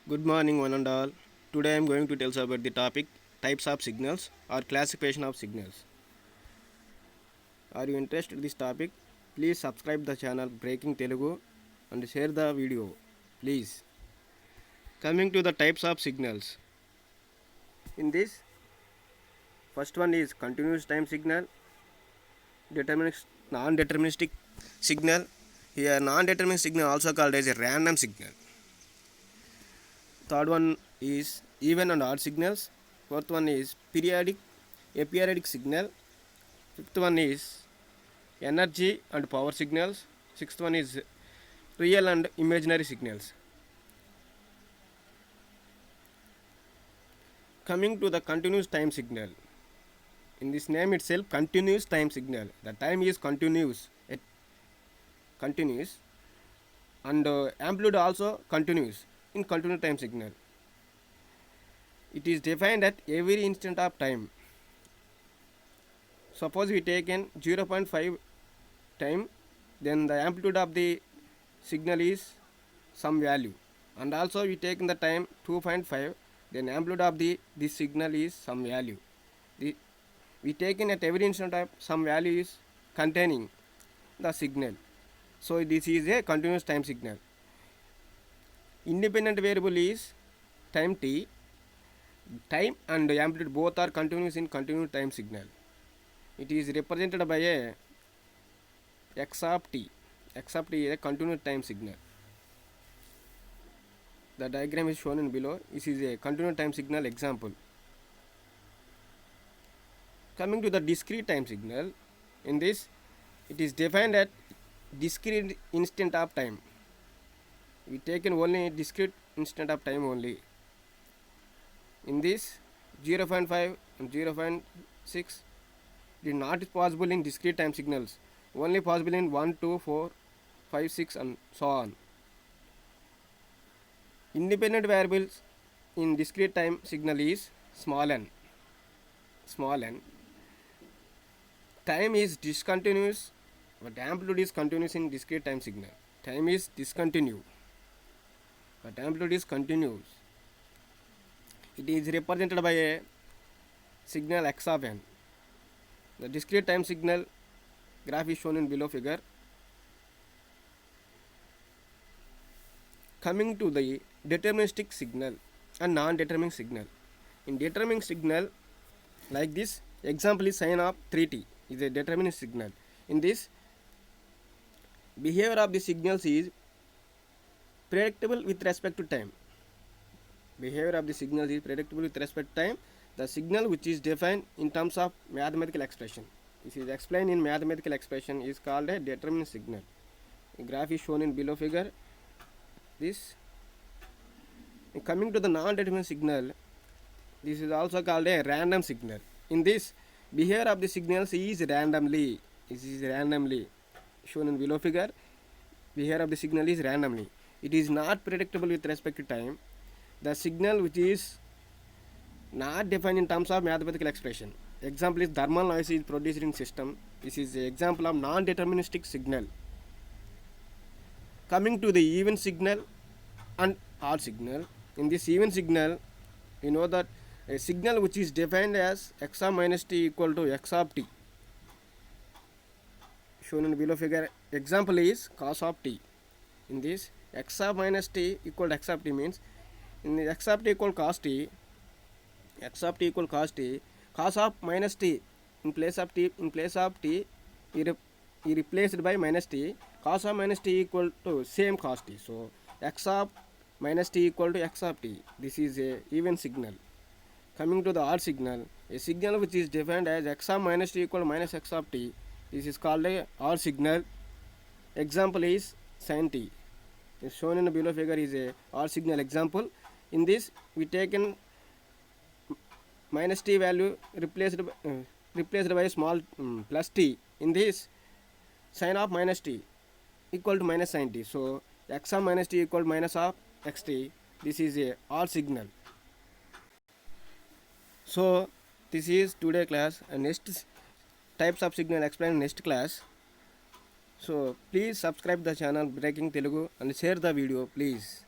Good morning, one and all. Today I am going to tell you about the topic types of signals or classification of signals. Are you interested in this topic? Please subscribe the channel Breaking Telugu and share the video. Please. Coming to the types of signals. In this, first one is continuous time signal, non-deterministic signal. Here, non-deterministic signal also called as a random signal. Third one is even and odd signals. Fourth one is aperiodic signal. Fifth one is energy and power signals. Sixth one is real and imaginary signals. Coming to the continuous time signal. In this name itself, continuous time signal. The time is continuous, and amplitude also continuous in continuous time signal. It is defined at every instant of time. Suppose we take in 0.5 time, then the amplitude of the signal is some value, and also we take in the time 2.5, then amplitude of this signal is some value. We take in at every instant of some value is containing the signal. So this is a continuous time signal. Independent variable is time t. Time and amplitude both are continuous in continuous time signal. It is represented by a x of t. X of t is a continuous time signal. The diagram is shown in below. This is a continuous time signal example. Coming to the discrete time signal, in this it is defined at discrete instant of time. We take in only discrete instant of time only. In this 0.5 and 0.6 it is not possible in discrete time signals, only possible in 1, 2, 4, 5, 6 and so on. Independent variables in discrete time signal is small n. Time is discontinuous, but amplitude is continuous in discrete time signal. Time is discontinuous, but amplitude is continuous. It is represented by a signal x of n. The discrete time signal graph is shown in below figure. Coming to the deterministic signal and non-determining signal. In determining signal, like this example is sine of 3t is a determining signal. In this, behavior of the signals is predictable with respect to time. Behavior of the signals is predictable with respect to time. The signal which is defined in terms of mathematical expression. This is explained in mathematical expression is called a determining signal. The graph is shown in below figure. This. Coming to the non-determining signal, this is also called a random signal. In this, behavior of the signals is randomly. This is randomly shown in below figure. Behavior of the signal is randomly. It is not predictable with respect to time. The signal which is not defined in terms of mathematical expression. Example is thermal noise is produced in system. This is an example of non-deterministic signal. Coming to the even signal and odd signal. In this even signal, you know that a signal which is defined as x of minus t equal to x of t. Shown in below figure, example is cos of t. In this, x of minus t equal to x of t means in the x of t equal cos t, x of t equal cos t, cos of minus t in place of t he replaced by minus t, cos of minus t equal to same cos t. So x of minus t equal to x of t. This is a even signal. Coming to the odd signal, a signal which is defined as x of minus t equal to minus x of t. This is called a odd signal. Example is sin t. Is shown in the below figure is a odd signal example. In this, we take in minus t value replaced by small plus t. In this, sin of minus t equal to minus sin t. So x of minus t equal to minus of xt. This is a odd signal. So this is today class, and next types of signal explained in next class. So please subscribe the channel Breaking Telugu and share the video please.